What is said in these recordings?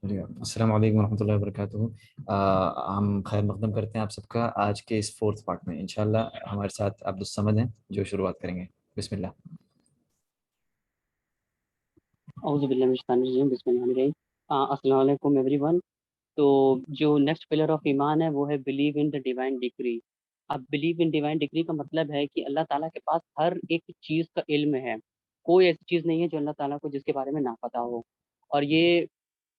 السلام علیکم ورحمۃ اللہ وبرکاتہ۔ ہم خیر مقدم کرتے ہیں آپ سب کا آج کے اس فورتھ پارٹ میں۔ انشاءاللہ ہمارے ساتھ عبدالصمد ہیں جو شروعات کریں گے۔ بسم اللہ۔ اعوذ باللہ من الشیطان الرجیم، بسم اللہ الرحمن الرحیم۔ السلام علیکم ایوری ون۔ تو جو نیکسٹ پلر آف ایمان ہے وہ ہے believe in the divine degree. اب بلیو ان ڈیوائن ڈگری کا مطلب ہے کہ اللہ تعالیٰ کے پاس ہر ایک چیز کا علم ہے، کوئی ایسی چیز نہیں ہے جو اللہ تعالیٰ کو جس کے بارے میں نہ پتہ ہو۔ اور یہ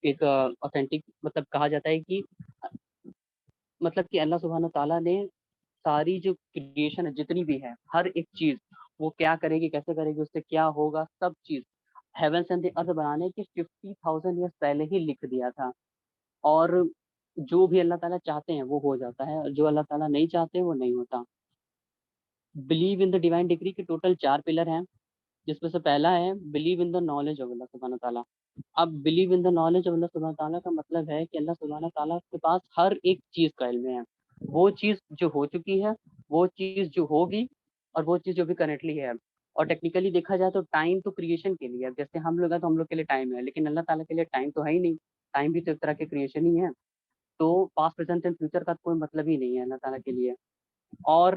ایک اوتھینٹک مطلب کہا جاتا ہے کہ مطلب کہ اللہ سبحانہ تعالیٰ نے ساری جو کریشن ہے جتنی بھی ہے ہر ایک چیز وہ کیا کرے گی، کیسے کرے گی، اس سے کیا ہوگا، سب چیز ہیونس اینڈ دی ارتھ بنانے کے 50,000 ایئرس پہلے ہی لکھ دیا تھا۔ اور جو بھی اللہ تعالیٰ چاہتے ہیں وہ ہو جاتا ہے، اور جو اللہ تعالیٰ نہیں چاہتے وہ نہیں ہوتا۔ Believe in the divine degree کے ٹوٹل 4 پلر ہیں، جس میں سے پہلا ہے believe in the knowledge of اللہ سبحانہ تعالیٰ۔ اب believe in the knowledge of اللہ سبحانہ تعالیٰ کا مطلب ہے کہ اللہ سبحانہ تعالیٰ کے پاس ہر ایک چیز کا علم ہے، وہ چیز جو ہو چکی ہے، وہ چیز جو ہوگی، اور وہ چیز جو بھی کرنٹلی ہے۔ اور ٹیکنیکلی دیکھا جائے تو ٹائم تو کریشن کے لیے ہے، جیسے ہم لوگ ہیں تو ہم لوگ کے لیے ٹائم ہے، لیکن اللہ تعالیٰ کے لیے ٹائم تو ہے ہی نہیں، ٹائم بھی تو ایک طرح کے کریشن ہی ہے۔ تو پاسٹ پریزنٹ اینڈ فیوچر کا کوئی مطلب ہی نہیں ہے اللہ تعالیٰ کے لیے۔ اور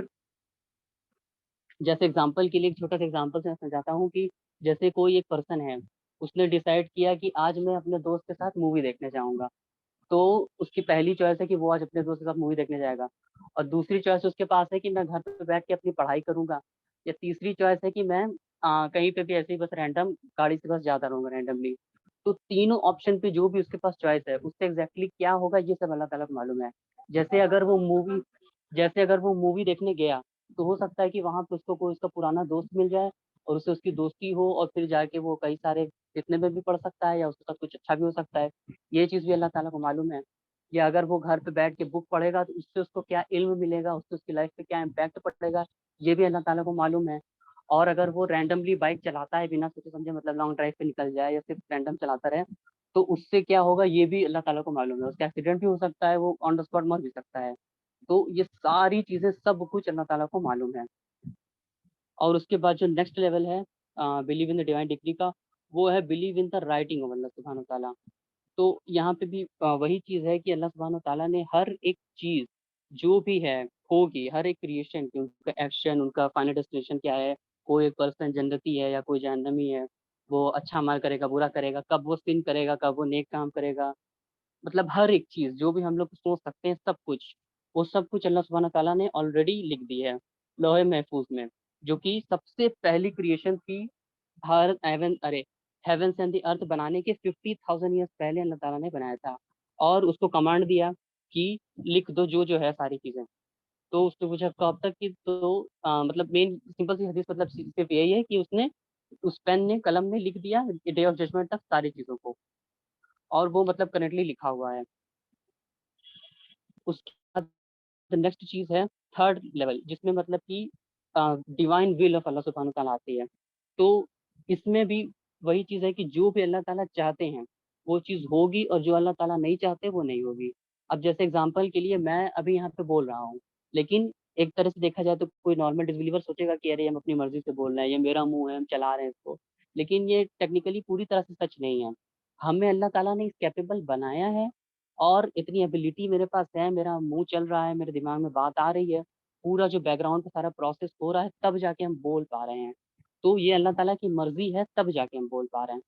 جیسے اگزامپل کے لیے ایک چھوٹا سا اگزامپل سے میں سمجھاتا ہوں کہ جیسے کوئی ایک پرسن ہے، اس نے ڈیسائیڈ کیا کہ آج میں اپنے دوست کے ساتھ مووی دیکھنے جاؤں گا، تو اس کی پہلی چوائس ہے کہ وہ آج اپنے دوست کے ساتھ مووی دیکھنے جائے گا، اور دوسری چوائس اس کے پاس ہے کہ میں گھر پہ بیٹھ کے اپنی پڑھائی کروں گا، یا تیسری چوائس ہے کہ میں کہیں پہ بھی ایسے ہی بس رینڈم گاڑی سے بس جاتا رہوں گا رینڈملی۔ تو تینوں آپشن پہ جو بھی اس کے پاس چوائس ہے اس سے ایگزیکٹلی کیا ہوگا یہ سب اللہ تعالیٰ کو معلوم ہے۔ جیسے اگر وہ مووی دیکھنے گیا تو ہو سکتا ہے کہ وہاں پہ اس کو کوئی اس کا پرانا دوست مل جائے اور اس سے اس کی دوستی ہو، اور پھر جا کے وہ کئی سارے فتنے میں بھی پڑ سکتا ہے، یا اس کے ساتھ کچھ اچھا بھی ہو سکتا ہے، یہ چیز بھی اللہ تعالیٰ کو معلوم ہے۔ یا اگر وہ گھر پہ بیٹھ کے بک پڑھے گا تو اس سے اس کو کیا علم ملے گا، اس سے اس کی لائف پہ کیا امپیکٹ پڑے گا، یہ بھی اللہ تعالیٰ کو معلوم ہے۔ اور اگر وہ رینڈملی بائک چلاتا ہے بنا سوچے سمجھے، مطلب لانگ ڈرائیو پہ نکل جائے یا صرف رینڈم چلاتا رہے، تو اس سے کیا ہوگا یہ بھی اللہ تعالیٰ کو معلوم ہے، اس کا ایکسیڈنٹ بھی ہو سکتا ہے، وہ آن دا اسپاٹ مر بھی سکتا ہے۔ تو یہ ساری چیزیں سب کچھ اللہ تعالیٰ کو معلوم ہے۔ اور اس کے بعد جو نیکسٹ لیول ہے believe in the divine degree کا، وہ ہے believe in the writing of اللہ سبحانہ تعالیٰ۔ تو یہاں پہ بھی وہی چیز ہے کہ اللہ سبحانہ تعالیٰ نے ہر ایک چیز جو بھی ہے ہوگی، ہر ایک کریشن کی ان کا ایکشن، ان کا فائنل ڈیسٹینیشن کیا ہے، کوئی ایک پرسن جنتی ہے یا کوئی جہنمی ہے، وہ اچھا عمل کرے گا برا کرے گا، کب وہ سن کرے گا، کب وہ نیک کام کرے گا، مطلب ہر ایک چیز جو بھی ہم لوگ سوچ سکتے ہیں سب کچھ، وہ سب کچھ اللہ سبحانہ تعالیٰ نے آلریڈی لکھ دی ہے لوح محفوظ میں، جو کہ سب سے پہلی کریشن تھی۔ ہیونس اینڈ دی ارتھ بنانے کے 50,000 ایئرس پہلے اللہ تعالیٰ نے بنایا تھا، اور اس کو کمانڈ دیا کہ لکھ دو جو ہے ساری چیزیں۔ تو اس نے پوچھا کب تک کی، تو مطلب مین سمپل سی حدیث مطلب صرف یہی ہے کہ اس نے اس پین نے قلم نے لکھ دیا ڈے آف ججمنٹ تک ساری چیزوں کو، اور وہ مطلب کرنٹلی لکھا ہوا ہے۔ اس کے بعد نیکسٹ چیز ہے تھرڈ لیول، جس میں مطلب کہ ڈیوائن ول آف اللہ سبحانہ تعالیٰ آتی ہے۔ تو اس میں بھی وہی چیز ہے کہ جو بھی اللہ تعالیٰ چاہتے ہیں وہ چیز ہوگی، اور جو اللہ تعالیٰ نہیں چاہتے وہ نہیں ہوگی۔ اب جیسے اگزامپل کے لیے میں ابھی یہاں پہ بول رہا ہوں، لیکن ایک طرح سے دیکھا جائے تو کوئی نارمل ڈسبلیور سوچے گا کہ ارے ہم اپنی مرضی سے بول رہے ہیں، یہ میرا منہ ہے، ہم چلا رہے ہیں اس کو، لیکن یہ ٹیکنیکلی پوری طرح سے سچ نہیں ہے۔ ہمیں اللہ تعالیٰ نے اس کیپیبل بنایا ہے، اور اتنی ایبلٹی میرے پاس ہے، میرا منہ چل رہا ہے، میرے دماغ میں بات آ رہی ہے، پورا جو بیک گراؤنڈ پہ سارا پروسیس ہو رہا ہے، تب جا کے ہم بول پا رہے ہیں۔ تو یہ اللہ تعالیٰ کی مرضی ہے، تب جا کے ہم بول پا رہے ہیں۔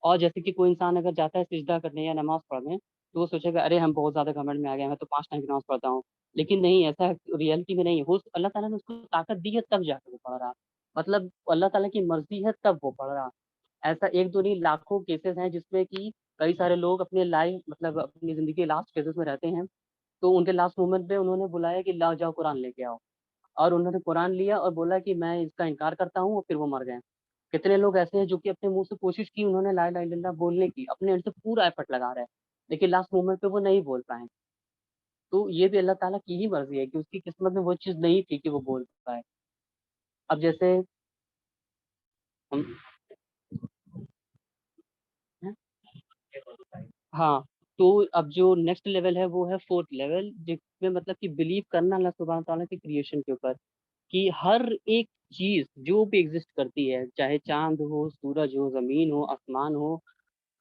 اور جیسے کہ کوئی انسان اگر جاتا ہے سجدہ کرنے یا نماز پڑھنے، تو وہ سوچے گا ارے ہم بہت زیادہ گھمنڈ میں آ گئے، میں تو 5 ٹائم کی نماز پڑھتا ہوں، لیکن نہیں، ایسا ریئلٹی میں نہیں ہے۔ اللہ تعالیٰ نے اس کو طاقت دی ہے تب جا کے وہ پڑھ رہا، مطلب اللہ تعالیٰ کی مرضی ہے تب وہ پڑھ رہا۔ ایسا ایک دو نہیں، لاکھوں کیسز ہیں جس میں کہ کئی سارے لوگ اپنے لائف مطلب اپنی زندگی کے لاسٹ فیزز میں رہتے ہیں، تو ان کے لاسٹ مومنٹ پہ انہوں نے بلایا کہ لاؤ جاؤ قرآن لے کے آؤ، اور انہوں نے قرآن لیا اور بولا کہ میں اس کا انکار کرتا ہوں، اور پھر وہ مر گئے۔ کتنے لوگ ایسے ہیں جو کہ اپنے منہ سے کوشش کی، انہوں نے لا الہ الا اللہ بولنے کی، اپنے انڈ سے پورا ایفرٹ لگا رہے ہیں، لیکن لاسٹ مومنٹ پہ وہ نہیں بول پائے۔ تو یہ بھی اللہ تعالیٰ کی ہی مرضی ہے کہ اس کی قسمت میں وہ چیز نہیں تھی کہ وہ بول پائے۔ اب جیسے ہم ہاں، تو اب جو نیکسٹ لیول ہے وہ ہے فورتھ لیول، جس میں مطلب کہ بلیو کرنا اللہ سبحانہ تعالیٰ کی کریشن کے اوپر، کہ ہر ایک چیز جو بھی ایگزسٹ کرتی ہے، چاہے چاند ہو، سورج ہو، زمین ہو، آسمان ہو،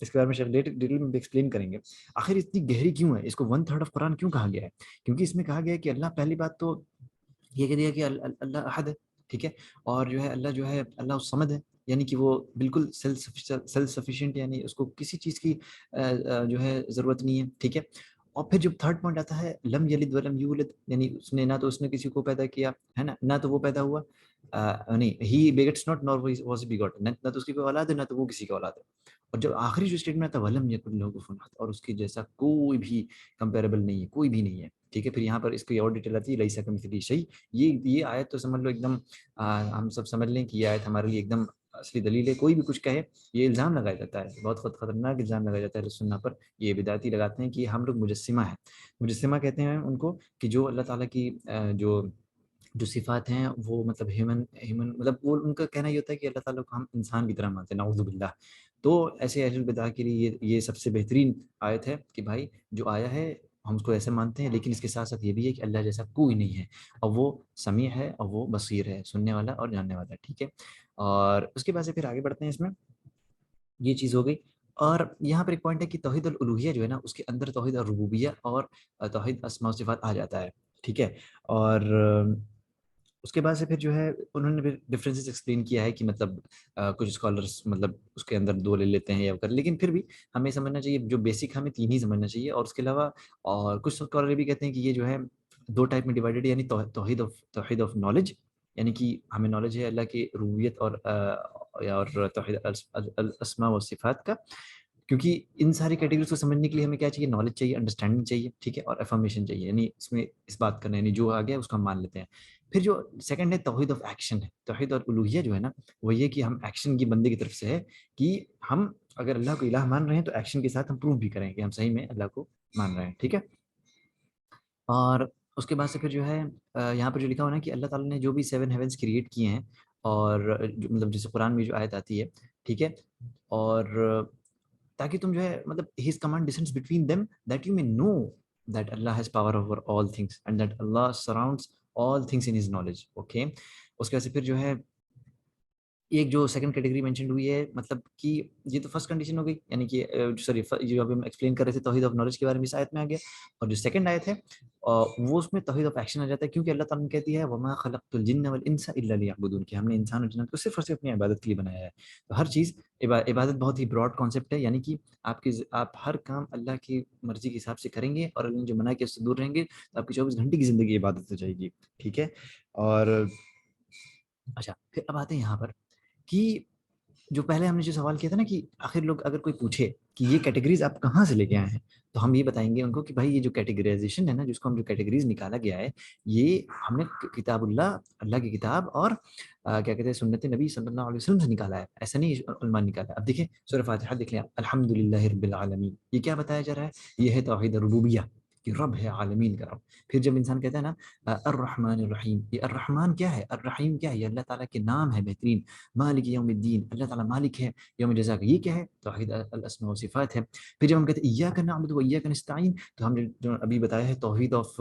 اس کے بارے میں ڈیٹیل میں ایکسپلین کریں گے آخر اتنی گہری کیوں ہے، اس کو 1/3 آف قرآن کیوں کہا گیا ہے، کیونکہ اس میں کہا گیا ہے کہ اللہ پہلی بات تو یہ کہہ دیا کہ اللہ احد ہے، ٹھیک ہے، اور جو ہے اللہ الصمد ہے، یعنی کہ وہ بالکل سیلف سفیشینٹ، یعنی اس کو کسی چیز کی جو ہے ضرورت نہیں ہے، ٹھیک ہے۔ اور پھر جب تھرڈ پوائنٹ آتا ہے لم یلد ولم یولد، یعنی اس نے نہ تو اس نے کسی کو پیدا کیا ہے نا، نہ تو وہ پیدا ہوا، نہیں ہی begets not nor was begotten, نہ تو اس کی کوئی اولاد ہے نہ تو وہ کسی کا اولاد ہے۔ اور جب آخری جو اسٹیٹمنٹ آتا ہے ولم یکن لہ کفوا احد، اور اس کے جیسا کوئی بھی کمپیریبل نہیں ہے، کوئی بھی نہیں ہے، ٹھیک ہے۔ پھر یہاں پر اس کی اور ڈیٹیل آتی ہے لیسا کمثلہ شیء، یہ آیت تو سمجھ لو ایک دم ہم سب سمجھ لیں کہ یہ آیت ہمارے لیے ایک دم اصلی دلیل ہے۔ کوئی بھی کچھ کہے یہ الزام لگایا جاتا ہے، بہت خطرناک الزام لگایا جاتا ہے سننا پر، یہ بدعتی لگاتے ہیں کہ ہم لوگ مجسمہ ہیں۔ مجسمہ کہتے ہیں ان کو کہ جو اللہ تعالیٰ کی جو صفات ہیں وہ مطلب ہیومن مطلب وہ ان کا کہنا یہ ہوتا ہے کہ اللہ تعالیٰ کو ہم انسان کی طرح مانتے ہیں، نعوذ باللہ۔ تو ایسے اہل البدع کے لیے یہ سب سے بہترین آیت ہے کہ بھائی جو آیا ہے ہم اس کو ایسے مانتے ہیں، لیکن اس کے ساتھ ساتھ یہ بھی ہے کہ اللہ جیسا کوئی نہیں ہے، اور وہ سمیع ہے اور وہ بصیر ہے، سننے والا اور جاننے والا ہے، ٹھیک ہے۔ اور اس کے بعد سے پھر آگے بڑھتے ہیں، اس میں یہ چیز ہو گئی۔ اور یہاں پر ایک پوائنٹ ہے کہ توحید الالوہیہ جو ہے نا، اس کے اندر توحید الربوبیہ اور توحید اسماء و صفات آ جاتا ہے، ٹھیک ہے۔ اور اس کے بعد سے پھر جو ہے انہوں نے پھر ڈفرینسز ایکسپلین کیا ہے کہ مطلب کچھ اسکالرس مطلب اس کے اندر 2 لے لیتے ہیں یا کر، لیکن پھر بھی ہمیں سمجھنا چاہیے جو بیسک ہمیں 3 ہی سمجھنا چاہیے، اور اس کے علاوہ اور کچھ اسکالر یہ بھی کہتے ہیں کہ یہ جو ہے 2 ٹائپ میں ڈیوائڈیڈ ہے، یعنی توحید آف نالج، یعنی کہ ہمیں نالج ہے اللہ کی ربوبیت اور توحید الاسماء و صفات کا، کیونکہ ان ساری کیٹیگریز کو سمجھنے کے لیے ہمیں کیا چاہیے، نالج چاہیے، انڈرسٹینڈنگ چاہیے، ٹھیک ہے، اور افرمیشن چاہیے، یعنی اس میں اس بات کرنا، یعنی جو آ گیا اس کو ہم مان لیتے ہیں۔ پھر جو سیکنڈ ہے توحید آف ایکشن ہے، توحید اور الوہیہ جو ہے نا وہ یہ کہ ہم ایکشن کی بندے کی طرف سے ہے کہ ہم اگر اللہ کو الہ مان رہے ہیں تو ایکشن کے ساتھ ہم پروف بھی کریں کہ ہم صحیح میں اللہ کو مان رہے ہیں، ٹھیک ہے۔ اور اس کے بعد سے پھر جو ہے یہاں پر جو لکھا ہوا نا کہ اللہ تعالیٰ نے جو بھی 7 ہیونس کریٹ کیے ہیں، اور مطلب جیسے قرآن میں جو آیت آتی ہے، ٹھیک ہے، اور تاکہ تم جو ہے مطلب his command descends between them that you may know that Allah has power over all things and that Allah surrounds all things in his knowledge, okay۔ اس کے بعد سے پھر جو ہے ایک جو سیکنڈ کیٹیگری مینشن ہوئی ہے، مطلب کہ یہ تو فرسٹ کنڈیشن ہو گئی، یعنی کہ سوری جو ابھی ہم ایکسپلین کر رہے تھے توحید آف نالج کے بارے میں اس آیت میں آ گیا، اور جو سیکنڈ آیت ہے وہ اس میں توحید آف ایکشن آ جاتا ہے، کیونکہ اللہ تعالیٰ نے کہتی ہے وما خلقت الجن والانس الا لیعبدون، کہ ہم نے انسان اور جنات کو صرف اور صرف اپنی عبادت کے لیے بنایا ہے۔ تو ہر چیز عبادت بہت ہی براڈ کانسیپٹ ہے، یعنی کہ آپ ہر کام اللہ کی مرضی کے حساب سے کریں گے، اور اللہ نے جو منع کیا اس سے دور رہیں گے تو آپ کی 24 گھنٹے کی زندگی عبادت ہو جائے گی، ٹھیک ہے۔ اور اچھا پھر اب آتے ہیں یہاں پر کہ جو پہلے ہم نے جو سوال کیا تھا نا کہ آخر لوگ اگر کوئی پوچھے کہ یہ کیٹیگریز آپ کہاں سے لے کے آئے ہیں، تو ہم یہ بتائیں گے ان کو کہ بھائی یہ جو کیٹیگرائزیشن ہے نا، جس کو ہم جو کیٹیگریز نکالا گیا ہے، یہ ہم نے کتاب اللہ کی کتاب اور کیا کہتے ہیں سنت نبی صلی اللہ علیہ وسلم سے نکالا ہے، ایسا نہیں علماء نے نکالا ہے۔ اب دیکھیں سورہ فاتحہ دیکھ لیں، الحمدللہ رب العالمین، یہ کیا بتایا جا رہا ہے، یہ ہے توحید ربوبیہ کہ رب ہے، عالمین کا رب۔ پھر جب انسان کہتا ہے نا الرحمن الرحیم، یہ الرحمن کیا ہے، الرحیم کیا ہے، یہ اللہ تعالیٰ کے نام ہے بہترین، مالک یوم الدین، اللہ تعالیٰ مالک ہے یوم جزا کا، یہ کیا ہے، توحید الاسماء و صفات ہے۔ پھر جب ہم کہتے ہیں ایاک نعبد و ایاک نستعین، تو ہم نے جو ابھی بتایا ہے توحید آف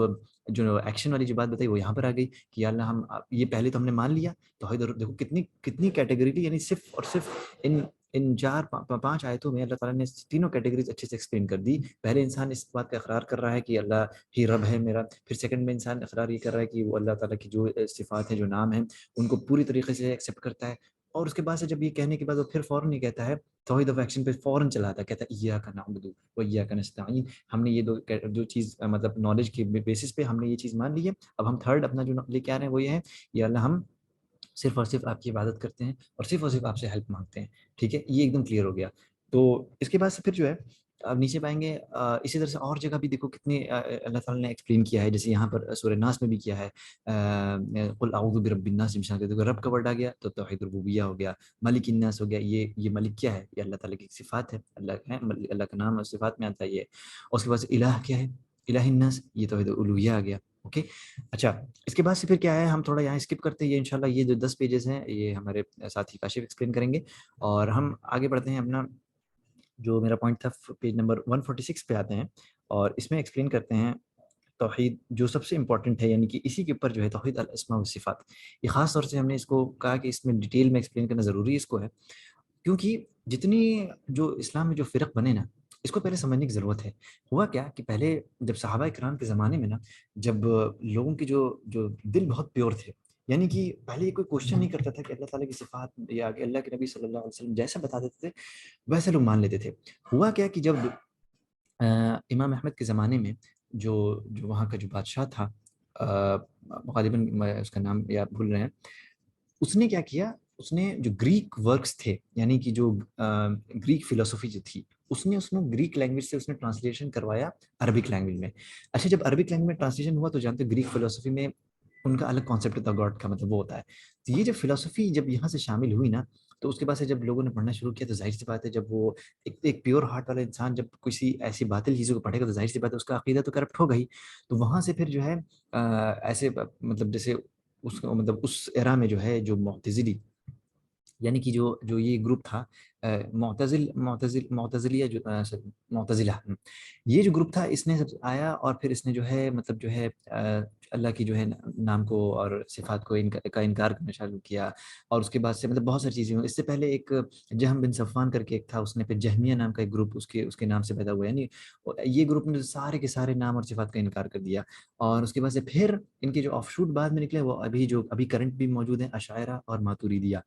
جو ایکشن والی جو بات بتائی وہ یہاں پر آ گئی کہ یا اللہ ہم یہ پہلے تو ہم نے مان لیا توحید، دیکھو کتنی کیٹیگری تھی، یعنی صرف اور صرف ان 4-5 آیتوں میں اللہ تعالیٰ نے تینوں کیٹیگریز اچھے سے ایکسپلین کر دی۔ پہلے انسان اس بات کا اقرار کر رہا ہے کہ اللہ ہی رب ہے میرا، پھر سیکنڈ میں انسان اقرار یہ کر رہا ہے کہ وہ اللہ تعالیٰ کی جو صفات ہیں جو نام ہیں ان کو پوری طریقے سے ایکسیپٹ کرتا ہے، اور اس کے بعد سے جب یہ کہنے کے بعد وہ پھر فوراً یہ کہتا ہے توحید آف ایکشن پہ فوراً چلاتا ہے، کہتا ہے ایاک نعبد و ایاک نستعین، ہم نے یہ دو چیز مطلب نالج کے بیسس پہ ہم نے یہ چیز مان لی ہے۔ اب ہم تھرڈ اپنا جو لے کے آ رہے ہیں وہ یہ ہے یا اللہ ہم صرف اور صرف آپ کی عبادت کرتے ہیں اور صرف آپ سے ہیلپ مانگتے ہیں، ٹھیک ہے، یہ ایک دم کلیئر ہو گیا۔ تو اس کے بعد سے پھر جو ہے اب نیچے پائیں گے اسی طرح سے اور جگہ بھی دیکھو کتنے اللہ تعالیٰ نے ایکسپلین کیا ہے، جیسے یہاں پر سورہ ناس میں بھی کیا ہے، قل اعوذ برب الناس، دیکھو رب کا ورڈ آ گیا تو توحید ربوبیہ ہو گیا، ملک الناس ہو گیا، یہ ملک کیا ہے، یہ اللہ تعالیٰ کی صفات ہے، اللہ کا نام اور صفات میں آتا ہے یہ۔ اور اس کے بعد سے الہ کیا ہے، الہ الناس، یہ توحید الوہیہ آ گیا، اوکے۔ اچھا اس کے بعد سے پھر کیا ہے، ہم تھوڑا یہاں اسکپ کرتے ہیں، یہ انشاءاللہ یہ جو 10 پیجز ہیں یہ ہمارے ساتھی کاشف ایکسپلین کریں گے، اور ہم آگے بڑھتے ہیں اپنا جو میرا پوائنٹ تھا پیج نمبر 146 پہ آتے ہیں، اور اس میں ایکسپلین کرتے ہیں توحید جو سب سے امپورٹنٹ ہے، یعنی کہ اسی کے اوپر جو ہے توحید الاسماء و صفات، یہ خاص طور سے ہم نے اس کو کہا کہ اس میں ڈیٹیل میں ایکسپلین کرنا ضروری اس کو ہے، کیونکہ جتنی جو اسلام میں جو فرق بنے نا، اس کو پہلے سمجھنے کی ضرورت ہے۔ ہوا کیا کہ پہلے جب صحابہ کرام کے زمانے میں نا، جب لوگوں کی جو دل بہت پیور تھے، یعنی کہ پہلے یہ کوئی کوشچن نہیں کرتا تھا کہ اللہ تعالیٰ کی صفات یا کہ اللہ کے نبی صلی اللہ علیہ وسلم جیسا بتا دیتے تھے ویسے لوگ مان لیتے تھے۔ ہوا کیا کہ جب امام احمد کے زمانے میں جو جو وہاں کا جو بادشاہ تھا، غالباً اس کا نام یا بھول رہے ہیں، اس نے کیا کیا، اس نے جو گریک ورکس تھے، یعنی کہ جو گریک فلسفی جو تھی، اس نے گریک لینگویج سے اس نے ٹرانسلیشن کروایا عربک لینگویج میں۔ اچھا، جب عربک لینگویج میں ٹرانسلیشن ہوا تو جانتے گریک فلسفی میں ان کا الگ کانسیپٹ ہوتا ہے، گاڈ کا مطلب وہ ہوتا ہے۔ تو یہ جب فلسفی جب یہاں سے شامل ہوئی نا، تو اس کے بعد سے جب لوگوں نے پڑھنا شروع کیا تو ظاہر سی بات ہے، جب وہ ایک پیور ہارٹ والا انسان جب کسی ایسی باطل چیزوں کو پڑھے گا تو ظاہر سی بات ہے اس کا عقیدہ تو کرپٹ ہوگا ہی۔ تو وہاں سے پھر جو ہے ایسے مطلب جیسے اس مطلب اس ایرا میں جو ہے جو معتزلی، یعنی کہ جو یہ گروپ تھا معتزلیہ معتزلہ، یہ جو گروپ تھا اس نے سب آیا اور پھر اس نے جو ہے مطلب جو ہے اللہ کی جو ہے نام کو اور صفات کو کا انکار کرنا شروع کیا۔ اور اس کے بعد سے مطلب بہت ساری چیزیں ہوئی۔ اس سے پہلے ایک جہم بن صفوان کر کے ایک تھا، اس نے پھر جہمیہ نام کا ایک گروپ اس کے نام سے پیدا ہوا، یعنی یہ گروپ نے سارے کے سارے نام اور صفات کا انکار کر دیا۔ اور اس کے بعد سے پھر ان کے جو آف شوٹ بعد میں نکلے وہ ابھی کرنٹ بھی موجود ہیں، اشاعرہ اور ماتوریدیہ۔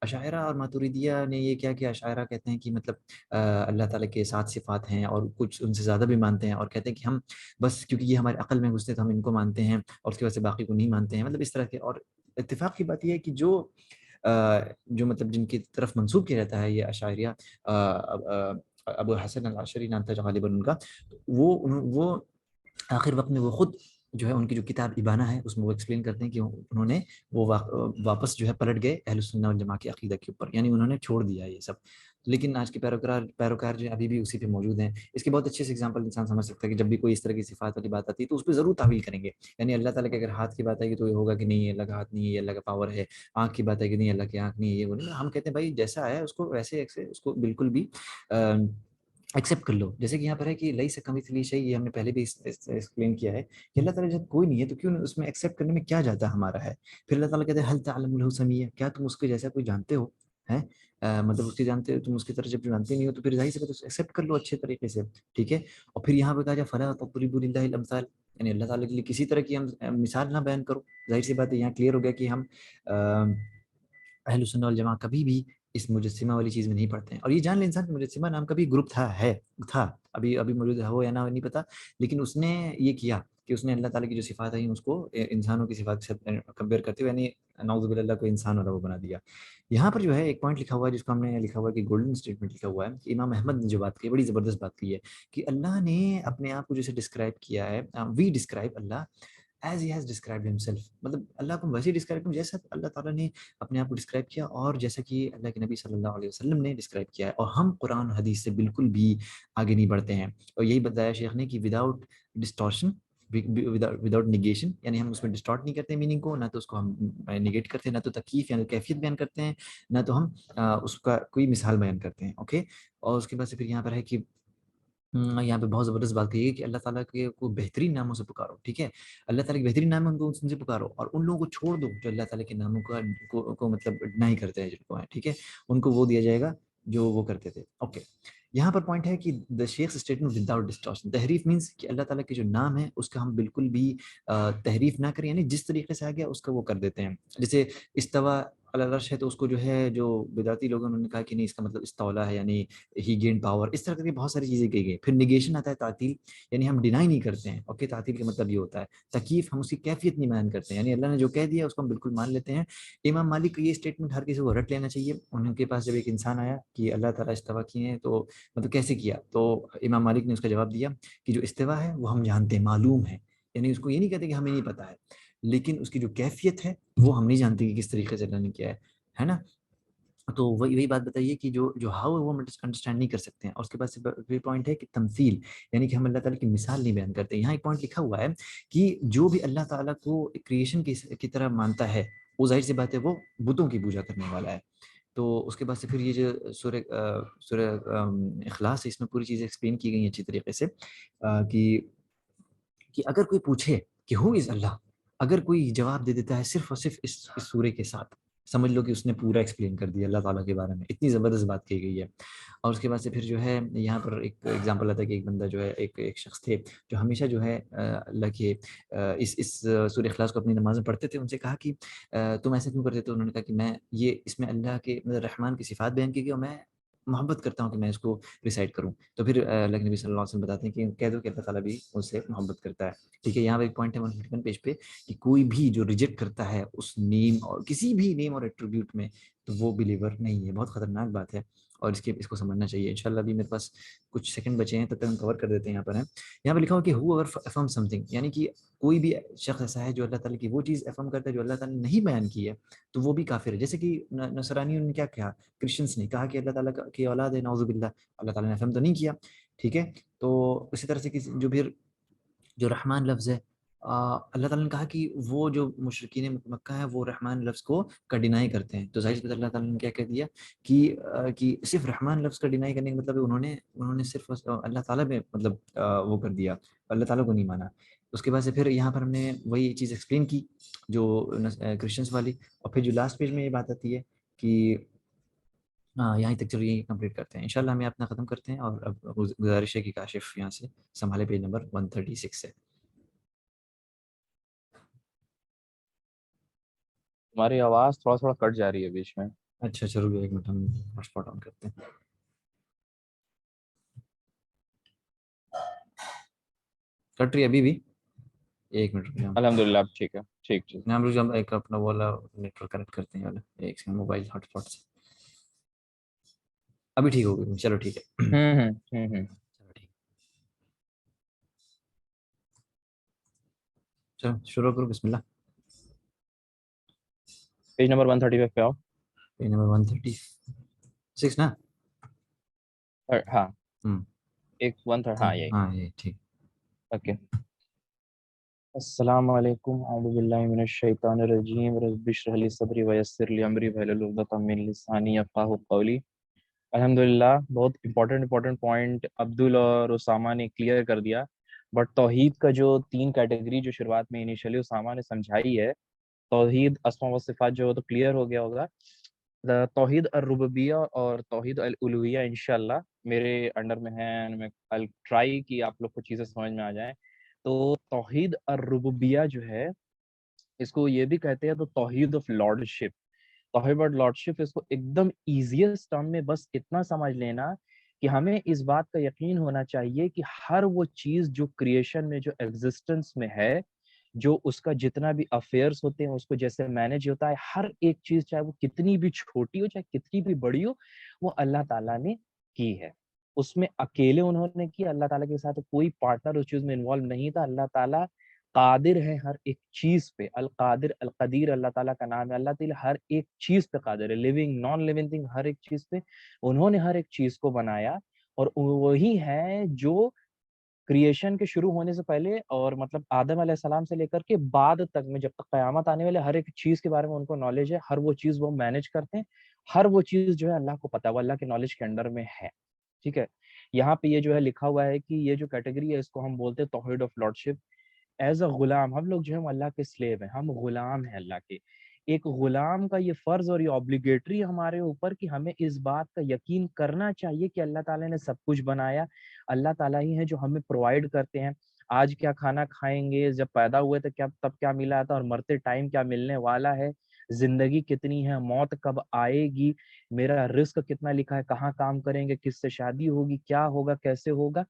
اشاعرہ اور ماتوریدیہ نے یہ کیا کہ اشاعرہ کہتے ہیں کہ مطلب اللہ تعالیٰ کے 7 صفات ہیں اور کچھ ان سے زیادہ بھی مانتے ہیں، اور کہتے ہیں کہ ہم بس کیونکہ یہ ہمارے عقل میں گھستے تو ہم ان کو مانتے ہیں اور اس کی وجہ سے باقی کو نہیں مانتے ہیں، مطلب اس طرح کے۔ اور اتفاق کی بات یہ ہے کہ جو مطلب جن کی طرف منسوب کیا جاتا ہے یہ اشاعریہ، ابو حسن العشری نام تھا غالباً ان کا، وہ آخر وقت میں وہ خود جو ہے ان کی جو کتاب ابانہ ہے اس میں وہ ایکسپلین کرتے ہیں کہ انہوں نے وہ واپس جو ہے پلٹ گئے اہل السنہ والجماعہ کی عقیدہ کے اوپر، یعنی انہوں نے چھوڑ دیا یہ سب۔ لیکن آج کے پیروکار جو ابھی بھی اسی پہ موجود ہیں۔ اس کے بہت اچھے سے ایگزامپل انسان سمجھ سکتا ہے کہ جب بھی کوئی اس طرح کی صفات والی بات آتی ہے تو اس پہ ضرور تعویل کریں گے، یعنی اللہ تعالیٰ کے اگر ہاتھ کی بات آئے گی تو یہ ہوگا کہ نہیں اللہ کا ہاتھ نہیں ہے، یہ اللہ کا پاور ہے۔ آنکھ کی بات آئے گی نہیں اللہ کی آنکھ نہیں ہے، یہ وہ نہیں۔ ہم کہتے ہیں بھائی جیسا آیا اس کو ویسے اس کو بالکل بھی ایکسیپٹ کر لو۔ جیسے کہ یہاں پر ہے کہ لئی سے کمثلی شیء، یہ ہم نے پہلے بھی ایکسپلین کیا ہے کہ اللہ تعالیٰ جب کوئی نہیں ہے تو کیوں اس میں ایکسیپٹ کرنے میں کیا جاتا ہمارا ہے۔ پھر اللہ تعالیٰ کہتے ہیں هل تعلم له سمیہ، کیا تم اس کے جیسا کوئی جانتے ہو ہے، مطلب اس کے جانتے ہو تم اس کی طرح جب جانتے نہیں ہو تو پھر ظاہر سی بات ہے ایکسیپٹ کر لو اچھے طریقے سے، ٹھیک ہے۔ اور پھر یہاں پہ کہا جائے فلا تضربوا للہ الامثال، یعنی اللہ تعالیٰ کے لیے کسی طرح کی ہم مثال نہ بیان کرو۔ ظاہر سی بات ہے یہاں کلیئر ہو گیا کہ ہم اہل سنہ والجماعہ کبھی بھی اس مجسمہ والی چیز میں نہیں پڑھتے ہیں۔ اور یہ جان لیں انسان کہ مجسمہ نام کا بھی گروپ تھا ابھی موجود ہو یا نہ نہیں پتا، لیکن اس نے یہ کیا کہ اس نے اللہ تعالیٰ کی جو صفات ہیں اس کو انسانوں کی صفات سے کمپیئر کرتے ہوئے، یعنی نعوذ باللہ کو انسان والا وہ بنا دیا۔ یہاں پر جو ہے ایک پوائنٹ لکھا ہوا ہے جس کو ہم نے لکھا ہوا ہے کہ گولڈن اسٹیٹمنٹ لکھا ہوا ہے کہ امام احمد نے جو بات کی بڑی زبردست بات کی ہے کہ اللہ نے اپنے آپ کو جیسے ڈسکرائب کیا ہے، we describe Allah as he has described himself, مطلب اللہ کو ویسے ڈسکرائب کروں جیسا اللہ تعالیٰ نے اپنے آپ کو ڈسکرائب کیا اور جیسا کہ اللہ کے نبی صلی اللہ علیہ وسلم نے ڈسکرائب کیا ہے۔ اور ہم قرآن حدیث سے بالکل بھی آگے نہیں بڑھتے ہیں، اور یہی بتایا شیخ نے کہ وداؤٹ ڈسٹورشن وداؤٹ نیگیشن، یعنی ہم اس میں ڈسٹارٹ نہیں کرتے میننگ کو، نہ تو اس کو ہم نیگیٹ کرتے ہیں، نہ تو تکیف یعنی کیفیت بیان کرتے ہیں، نہ تو ہم اس کا کوئی مثال بیان کرتے ہیں، اوکے۔ اور اس کے بعد سے پھر یہاں پر ہے کہ یہاں پہ بہت زبردست بات کہی ہے کہ اللہ تعالیٰ کے کو بہترین ناموں سے پکارو، ٹھیک ہے۔ اللہ تعالیٰ کے بہترین نام ہے ان کو ان سے پکارو، اور ان لوگوں کو چھوڑ دو جو اللہ تعالیٰ کے ناموں کو مطلب ڈینائی کرتے ہیں، جن کو ہے ٹھیک ہے، ان کو وہ دیا جائے گا جو وہ کرتے تھے، اوکے۔ یہاں پر پوائنٹ ہے کہ دا شیخ اسٹیٹمنٹ وداؤٹ ڈسٹورشن، تحریف مینس کہ اللہ تعالیٰ کے جو نام ہے اس کا ہم بالکل بھی تحریف نہ کریں، یعنی جس طریقے سے آ گیا اس کا وہ کر دیتے ہیں۔ جیسے استوا علی العرش ہے تو اس کو جو ہے جو بدعتی لوگوں نے کہا کہ نہیں اس کا مطلب استولا ہے، یعنی ہی گین پاور، اس طرح کی بہت ساری چیزیں کہی گئی۔ پھر نیگیشن آتا ہے تعطیل، یعنی ہم ڈینائی نہیں کرتے ہیں، اوکے۔ تعطیل کا مطلب یہ ہوتا ہے تکیف، ہم اس کی کیفیت نہیں بیان کرتے ہیں، یعنی اللہ نے جو کہہ دیا اس کو ہم بالکل مان لیتے ہیں۔ امام مالک کا یہ اسٹیٹمنٹ ہر کسی کو رٹ لینا چاہیے۔ ان کے پاس جب ایک انسان آیا کہ اللہ تعالیٰ استوا کیے ہیں تو مطلب کیسے کیا، تو امام مالک نے اس کا جواب دیا کہ جو استوا ہے وہ ہم جانتے ہیں، معلوم ہے، یعنی اس کو یہ نہیں کہتے کہ ہمیں نہیں پتا ہے، لیکن اس کی جو کیفیت ہے وہ ہم نہیں جانتے کہ کس طریقے سے اللہ نے کیا ہے نا۔ تو وہی بات بتائیے کہ جو ہاؤ ہے وہ انڈرسٹینڈ نہیں کر سکتے ہیں۔ اور اس کے بعد سے پوائنٹ ہے کہ تمثیل، یعنی کہ ہم اللہ تعالیٰ کی مثال نہیں بیان کرتے۔ یہاں ایک پوائنٹ لکھا ہوا ہے کہ جو بھی اللہ تعالیٰ کو کریشن کی طرح مانتا ہے وہ ظاہر سی بات ہے وہ بتوں کی پوجا کرنے والا ہے۔ تو اس کے بعد سے پھر یہ جو سورہ اخلاص ہے اس میں پوری چیزیں ایکسپلین کی گئی ہیں اچھی طریقے سے کہ اگر کوئی پوچھے کہ ہو از اللہ، اگر کوئی جواب دے دیتا ہے صرف اور صرف اس سورے کے ساتھ، سمجھ لو کہ اس نے پورا ایکسپلین کر دیا اللہ تعالیٰ کے بارے میں، اتنی زبردست بات کی گئی ہے. اور اس کے بعد سے پھر جو ہے یہاں پر ایک ایگزامپل آتا ہے کہ ایک بندہ جو ہے ایک شخص تھے جو ہمیشہ جو ہے اللہ کے اس سورہ اخلاص کو اپنی نماز میں پڑھتے تھے. ان سے کہا کہ تم ایسا کیوں کرتے تھے؟ انہوں نے کہا کہ میں یہ اس میں اللہ کے مطلب رحمان کی صفات بیان کی گئی اور میں محبت کرتا ہوں کہ میں اس کو ریسائٹ کروں. تو پھر اللہ کے نبی صلی اللہ علیہ وسلم بتاتے ہیں کہ کہہ دو کہ اللہ تعالیٰ بھی اس سے محبت کرتا ہے. ٹھیک ہے، یہاں پہ ایک پوائنٹ ہے 151 پیج پہ کہ کوئی بھی جو ریجیکٹ کرتا ہے اس نیم اور کسی بھی نیم اور ایٹریبیوٹ میں تو وہ بلیور نہیں ہے. بہت خطرناک بات ہے اور اس کو سمجھنا چاہیے. انشاءاللہ ابھی میرے پاس کچھ سیکنڈ بچے ہیں، تب تک ہم کور کر دیتے ہیں. یہاں پہ لکھا ہو کہ ہو اگر افرم سم تھنگ، یعنی کہ کوئی بھی شخص ایسا ہے جو اللہ تعالیٰ کی وہ چیز افرم کرتا ہے جو اللہ تعالیٰ نے نہیں بیان کی ہے تو وہ بھی کافر ہے. جیسے کہ نصرانیوں نے کیا کہا، کرسچنس نے کہا کہ اللہ تعالیٰ کی اولاد ہے، نعوذ باللہ، اللہ تعالیٰ نے افرم تو نہیں کیا. ٹھیک ہے، تو اسی طرح سے جو رحمان لفظ ہے، اللہ تعالیٰ نے کہا کہ وہ جو مشرکین مکہ ہے وہ رحمان لفظ کو کا ڈینائی کرتے ہیں. تو ظاہر سی بات اللہ تعالیٰ نے کیا کہہ دیا کہ صرف رحمان لفظ کا ڈینائی کرنے کا مطلب ہے انہوں نے صرف اللہ تعالیٰ میں مطلب وہ کر دیا، اللہ تعالیٰ کو نہیں مانا. اس کے بعد سے پھر یہاں پر ہم نے وہی چیز ایکسپلین کی جو کرسچنس والی. اور پھر جو لاسٹ پیج میں یہ بات آتی ہے کہ یہاں تک چلو یہ کمپلیٹ کرتے ہیں. انشاءاللہ ہمیں اپنا ختم کرتے ہیں اور اب گزارش ہے کہ کاشف یہاں سے سنبھالے پیج نمبر 136 سے. ہماری آواز تھوڑا کٹ جا رہی ہے بیچ میں. اچھا چلو ایک منٹ ہم ہاٹ اسپاٹ آن کرتے ہیں. کٹ رہی ہے ابھی بھی؟ ایک منٹ رکیے. الحمدللہ اب ٹھیک ہے. ٹھیک ہم لوگ جب ایک اپنا والا نیٹ ورک کنیکٹ کرتے ہیں والا ایک سے موبائل ہاٹ اسپاٹ سے. ابھی ٹھیک ہو گئی. چلو ٹھیک ہے. چلو ٹھیک، چلو شروع کرو. بسم اللہ. پیج نمبر 135 پہ آؤ. پیج نمبر 136 نا؟ ہاں ایک 1 ہاں یہی. ہاں یہ ٹھیک. اوکے. السلام علیکم. اعوذ باللہ من الشیطان الرجیم. رب اشرح لی صدری ویسر لی امری واحلل عقدۃ من لسانی یفقہوا قولی. الحمدللہ بہت امپورٹنٹ پوائنٹ عبدل اور اسامہ نے کلیئر کر دیا. بٹ توحید کا جو 3 کیٹیگری جو شروعات میں انیشلی اسامہ نے سمجھائی ہے، توحید اسماء و صفات جو تو کلیئر ہو گیا ہوگا. توحید الربوبیہ اور توحید الالوہیہ انشاءاللہ میرے انڈر میں ہے. میں I'll ٹرائی کہ آپ لوگ کو چیزیں سمجھ میں آ جائیں. تو توحید الربوبیہ جو ہے اس کو یہ بھی کہتے ہیں تو توحید آف لارڈشپ. توحید آف لارڈشپ اس کو ایک دم ایزیسٹ ٹرم میں بس اتنا سمجھ لینا کہ ہمیں اس بات کا یقین ہونا چاہیے کہ ہر وہ چیز جو کریشن میں جو ایگزسٹنس میں ہے، جو اس کا جتنا بھی افیئرس ہوتے ہیں اس کو جیسے مینج ہوتا ہے، ہر ایک چیز چاہے وہ کتنی بھی چھوٹی ہو چاہے کتنی بھی بڑی ہو وہ اللہ تعالیٰ نے کی ہے. اس میں اکیلے انہوں نے کی، اللہ تعالیٰ کے ساتھ کوئی پارٹنر اس چیز میں انوالو نہیں تھا. اللہ تعالیٰ قادر ہے ہر ایک چیز پہ. القادر القدیر اللہ تعالیٰ کا نام ہے. اللہ تعالیٰ ہر ایک چیز پہ قادر ہے، لیونگ نان لیونگ تھنگ ہر ایک چیز پہ انہوں نے ہر ایک چیز کو بنایا. اور وہی ہے جو کریشن کے شروع ہونے سے پہلے اور مطلب آدم علیہ السلام سے لے کر کے بعد تک میں جب تک قیامت آنے والے ہر ایک چیز کے بارے میں ان کو نالج ہے. ہر وہ چیز وہ مینج کرتے ہیں، ہر وہ چیز جو ہے اللہ کو پتہ ہے، وہ اللہ کے نالج کے انڈر میں ہے. ٹھیک ہے، یہاں پہ یہ جو ہے لکھا ہوا ہے کہ یہ جو کیٹیگری ہے اس کو ہم بولتے ہیں توحید آف لارڈشپ. ایز اے غلام ہم لوگ جو ہے اللہ کے سلیو ہیں، ہم غلام ہیں اللہ کے. ایک غلام کا یہ فرض اور یہ آبلیگیٹری ہمارے اوپر کہ ہمیں اس بات کا یقین کرنا چاہیے کہ اللہ تعالیٰ نے سب کچھ بنایا. اللہ تعالیٰ ہی ہے جو ہمیں پرووائڈ کرتے ہیں. آج کیا کھانا کھائیں گے، جب پیدا ہوئے تھے تب کیا ملا تھا، اور مرتے ٹائم کیا ملنے والا ہے، زندگی کتنی ہے، موت کب آئے گی، میرا رزق کتنا لکھا ہے، کہاں کام کریں گے، کس سے شادی ہوگی، کیا ہوگا، کیسے ہوگا.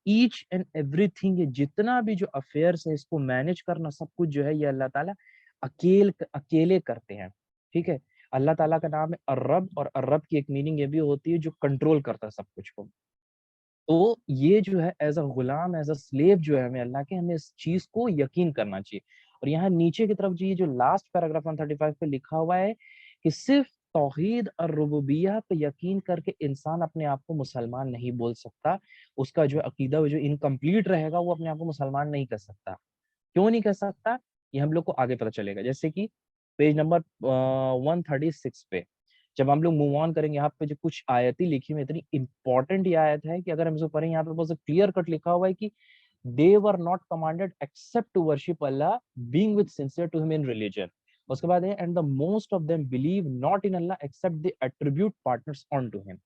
ایچ اینڈ ایوری تھنگ، یہ جتنا بھی جو افیئرس ہے اس کو مینج کرنا سب کچھ جو ہے یہ اللہ تعالیٰ اکیلے کرتے ہیں. ٹھیک ہے، اللہ تعالیٰ کا نام ہے الرب، اور الرب کی ایک میننگ یہ بھی ہوتی ہے جو کنٹرول کرتا ہے سب کچھ کو. تو یہ جو ہے as a Ghulam as a sleeve جو ہے ہمیں اللہ کے، ہمیں اس چیز کو یقین کرنا چاہیے. اور یہاں نیچے کی طرف جو لاسٹ پیراگراف 135 پہ لکھا ہوا ہے کہ صرف توحید الربوبیہ پہ یقین کر کے انسان اپنے آپ کو مسلمان نہیں بول سکتا. اس کا جو عقیدہ جو انکمپلیٹ رہے گا وہ اپنے آپ کو مسلمان نہیں کر سکتا. کیوں نہیں کر سکتا یہ ہم لوگ کو آگے پتہ چلے گا. جیسے کہ پیج نمبر 136 پہ جب ہم لوگ موو آن کریں گے، یہاں پہ جو کچھ آیتیں لکھی ہوئی اتنی امپورٹنٹ یہ آیت ہے کہ اگر ہم اس کو پڑھیں، یہاں پہ بہت کلیئر کٹ لکھا ہوا ہے کہ they were not commanded except to worship Allah being with sincere to him in religion. اس کے بعد ہے and the most of them believe not in Allah except the attribute partners on to him.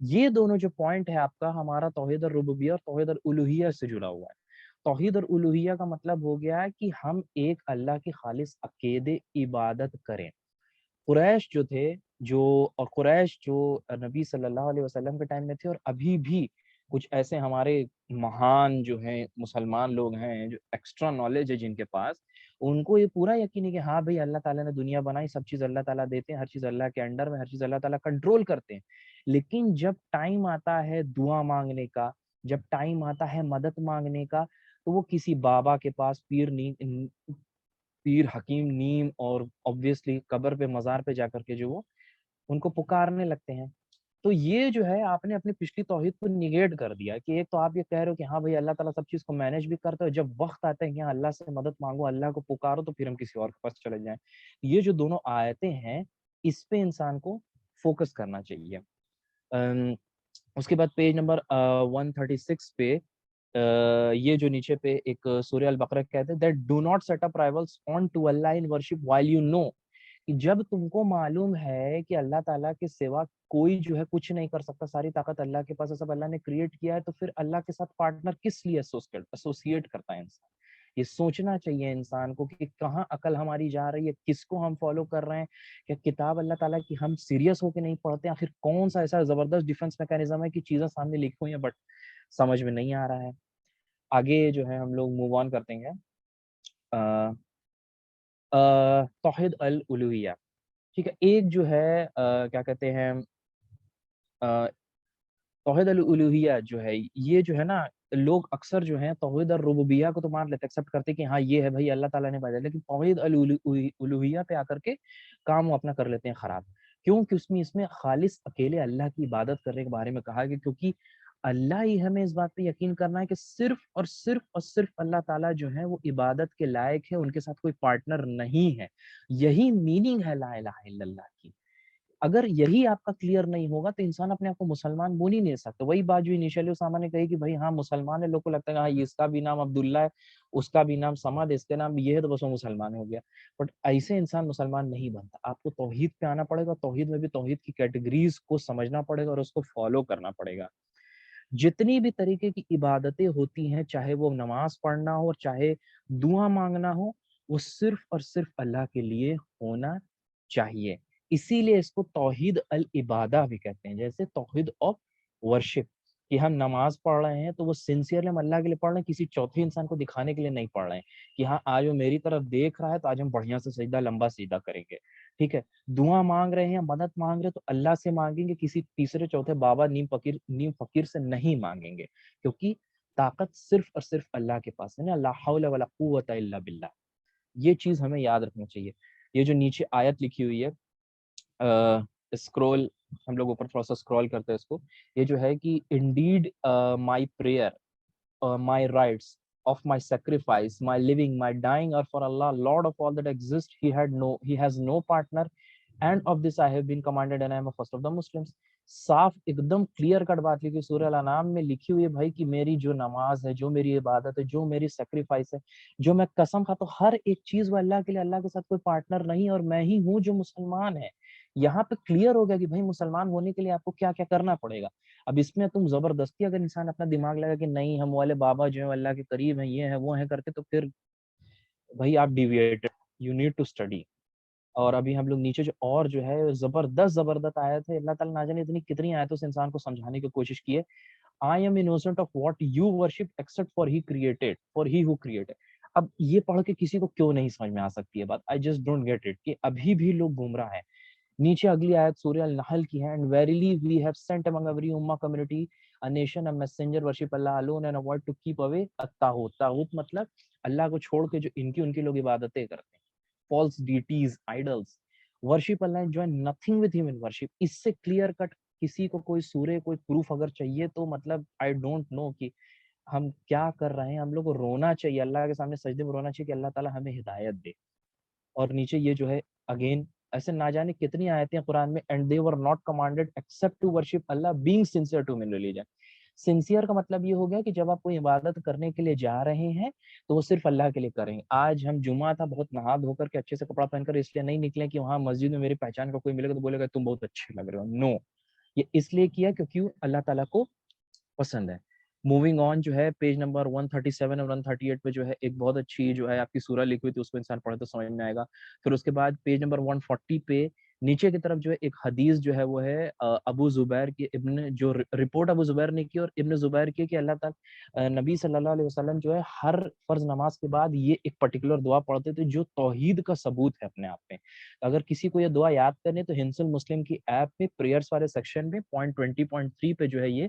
یہ دونوں جو point ہے آپ کا ہمارا توحید الربوبیہ اور توحید الالوہیہ سے جڑا ہوا ہے. توحید الالوہیہ کا مطلب ہو گیا کہ ہم ایک اللہ کی خالص عقید عبادت کریں. قریش جو تھے اور قریش جو نبی صلی اللہ علیہ وسلم کے ٹائم میں تھے اور ابھی بھی کچھ ایسے ہمارے مہان جو ہیں مسلمان لوگ ہیں جو ایکسٹرا نالج ہے جن کے پاس, ان کو یہ پورا یقین ہے کہ ہاں بھائی اللہ تعالیٰ نے دنیا بنائی, سب چیز اللہ تعالیٰ دیتے ہیں, ہر چیز اللہ کے انڈر میں, ہر چیز اللہ تعالیٰ کنٹرول کرتے ہیں. لیکن جب ٹائم آتا ہے دعا مانگنے کا, جب ٹائم آتا ہے مدد مانگنے کا, تو وہ کسی بابا کے پاس پیر حکیم نیم اور obviously قبر پہ مزار پہ جا کر کے جو وہ ان کو پکارنے لگتے ہیں. تو یہ جو ہے آپ نے اپنی پچھلی توحید کو نیگیٹ کر دیا کہ ایک تو آپ یہ کہہ رہے ہو کہ ہاں بھائی اللہ تعالیٰ سب چیز کو مینج بھی کرتا ہے, جب وقت آتا ہے کہ اللہ سے مدد مانگو, اللہ کو پکارو, تو پھر ہم کسی اور کے پاس چلے جائیں. یہ جو دونوں آیتیں ہیں اس پہ انسان کو فوکس کرنا چاہیے. اس کے بعد پیج نمبر 136 پہ یہ جو نیچے پہ ایک سورہ البقرہ کہتے ہیں that do not set up rivals on to Allah in worship while you know کہ جب تم کو معلوم ہے کہ اللہ تعالیٰ کے سوا کوئی جو ہے کچھ نہیں کر سکتا, ساری طاقت اللہ کے پاس ہے, سب اللہ نے کریٹ کیا ہے, تو پھر اللہ کے ساتھ پارٹنر کس لیے ایسوسیٹ کرتا ہے انسان. یہ سوچنا چاہیے انسان کو کہ کہاں عقل ہماری جا رہی ہے, کس کو ہم فالو کر رہے ہیں, کہ کتاب اللہ تعالیٰ کی ہم سیریس ہو کے نہیں پڑھتے, آخر کون سا ایسا زبردست ڈیفنس میکینزم ہے کہ چیزیں سامنے لکھی ہوئی ہیں بٹ سمجھ میں نہیں آ رہا ہے. آگے جو ہے ہم لوگ موو آن کرتے ہیں توحید الالوہیہ. ٹھیک ہے, ایک جو ہے کیا کہتے ہیں توحید الالوہیہ جو ہے یہ جو ہے نا, لوگ اکثر جو ہیں توحید الربوبیہ کو تو مان لیتے, ایکسیپٹ کرتے کہ ہاں یہ ہے بھائی اللہ تعالیٰ نے بھیجا, لیکن توحید الالوہیہ پہ آ کر کے کام وہ اپنا کر لیتے ہیں خراب. کیوں کہ اس میں خالص اکیلے اللہ کی عبادت کرنے کے بارے میں کہا گیا, کیونکہ اللہ ہی ہمیں اس بات پہ یقین کرنا ہے کہ صرف اور صرف اللہ تعالیٰ جو ہے وہ عبادت کے لائق ہے, ان کے ساتھ کوئی پارٹنر نہیں ہے. یہی میننگ ہے لا الہ الا اللہ کی. اگر یہی آپ کا کلیئر نہیں ہوگا تو انسان اپنے آپ کو مسلمان بول ہی نہیں سکتا. وہی بات جو انیشلی اسامہ نے کہی کہ بھائی ہاں مسلمان ہے, لوگ کو لگتا ہے ہاں اس کا بھی نام عبداللہ ہے, اس کا بھی نام سمد, اس کے نام یہ ہے, تو بس وہ مسلمان ہو گیا. بٹ ایسے انسان مسلمان نہیں بنتا. آپ کو توحید پہ آنا پڑے گا, توحید میں بھی توحید کی کیٹیگریز کو سمجھنا پڑے گا اور اس کو فالو کرنا پڑے گا. جتنی بھی طریقے کی عبادتیں ہوتی ہیں, چاہے وہ نماز پڑھنا ہو اور چاہے دعا مانگنا ہو, وہ صرف اور صرف اللہ کے لیے ہونا چاہیے. اسی لیے اس کو توحید العبادہ بھی کہتے ہیں, جیسے توحید آف ورشپ, کہ ہم نماز پڑھ رہے ہیں تو وہ سنسیئرلی ہم اللہ کے لیے پڑھ رہے ہیں, کسی چوتھے انسان کو دکھانے کے لیے نہیں پڑھ رہے ہیں کہ ہاں آج وہ میری طرف دیکھ رہا ہے تو آج ہم بڑھیا سے سجدہ لمبا سیدھا کریں گے. ٹھیک ہے, دعا مانگ رہے ہیں, مدد مانگ رہے ہیں تو اللہ سے مانگیں گے, کسی تیسرے چوتھے بابا نیم فقیر سے نہیں مانگیں گے, کیونکہ طاقت صرف اور صرف اللہ کے پاس ہے نا, لا حول ولا قوت الا باللہ. یہ چیز ہمیں یاد رکھنا چاہیے. یہ جو نیچے آیت لکھی ہوئی ہے, اسکرول ہم لوگ اوپر تھوڑا سا اسکرول کرتے ہیں اس کو, یہ جو ہے کہ indeed my prayer my rights of my sacrifice, my living, my dying are for Allah, Lord of all that exists. He has no partner, and of this I have been commanded, and I am a first of the Muslims. صاف ایک دم clear cut بات لکھی سورہ الانعام میں لکھی ہوئی ہے بھائی کہ میری جو نماز ہے, جو میری عبادت ہے, جو میری سیکریفائس ہے, جو میں قسم کھاتا ہوں, ہر ایک چیز وہ اللہ کے لیے, اللہ کے ساتھ کوئی پارٹنر نہیں, اور میں ہی ہوں جو مسلمان ہے. یہاں پہ کلیئر ہو گیا کہ بھائی مسلمان ہونے کے لیے آپ کو کیا کیا کرنا پڑے گا. اب اس میں تم زبردستی اگر انسان اپنا دماغ لگا کہ نہیں ہم والے بابا جو ہیں اللہ کے قریب ہیں, یہ ہیں وہ ہیں کر کے, تو پھر بھائی آپ devoted, you need to study. اور ابھی ہم لوگ نیچے جو اور جو ہے زبردست آیت ہے, اللہ تعالیٰ نہ جانے اتنی کتنی آیتوں سے انسان کو سمجھانے کی کوشش کی ہے. I am innocent of what you worship except for he who created. اب یہ پڑھ کے کسی کو کیوں نہیں سمجھ میں آ سکتی ہے بات, I just don't get it, کہ ابھی بھی لوگ گمراہ ہیں. نیچے اگلی آیت سورہ النحل کی ہے, and verily we have sent among every ummah community a nation a messenger worship Allah alone and avoid to keep away at-taghut. taghut مطلب اللہ کو چھوڑ کے جو ان کی لوگ عبادتیں کرتے ہیں, false deities, idols. worship Allah and join nothing with him in worship. اس سے کلیئر کٹ کسی کو کوئی سورہ کوئی پروف اگر چاہیے تو مطلب I don't know کہ ہم کیا کر رہے ہیں. ہم لوگ کو رونا چاہیے, اللہ کے سامنے سجدے میں رونا چاہیے کہ اللہ تعالیٰ ہمیں ہدایت دے. اور نیچے یہ جو ہے اگین ایسے نہ جانے کتنی آیتیں قرآن میں, and they were not commanded except to worship Allah being sincere to min religion. Sincere کا مطلب یہ ہو گیا کہ جب آپ کوئی عبادت کرنے کے لیے جا رہے ہیں تو وہ صرف اللہ کے لیے کریں. آج ہم جمعہ تھا, بہت نہا دھو کر کے اچھے سے کپڑا پہن کر اس لیے نہیں نکلے کہ وہاں مسجد میں میری پہچان کا کوئی ملے گا تو بولے گا تم بہت اچھے لگ رہے ہو. نو, یہ اس لیے کیا کیونکہ اللہ تعالیٰ کو پسند ہے. موونگ آن جو ہے پیج نمبر 137 اور 138 پہ جو ہے ایک بہت اچھی جو ہے آپ کی سورہ لکھی ہوئی تھی, اس کو انسان پڑھے تو سمجھ میں آئے گا. پھر اس کے بعد پیج نمبر 140 پہ نیچے کی طرف جو ہے ایک حدیث جو ہے وہ ہے ابو زبیر کی ابن, جو رپورٹ ابو زبیر نے کی اور ابن زبیر کی کہ اللہ تعالیٰ نبی صلی اللہ علیہ وسلم جو ہے ہر فرض نماز کے بعد یہ ایک پرٹیکولر دعا پڑھتے تھے جو توحید کا ثبوت ہے اپنے آپ میں. اگر کسی کو یہ دعا یاد کرنے تو ہنس المسلم کی ایپ میں پریئرس والے سیکشن میں .20.3 پہ جو ہے یہ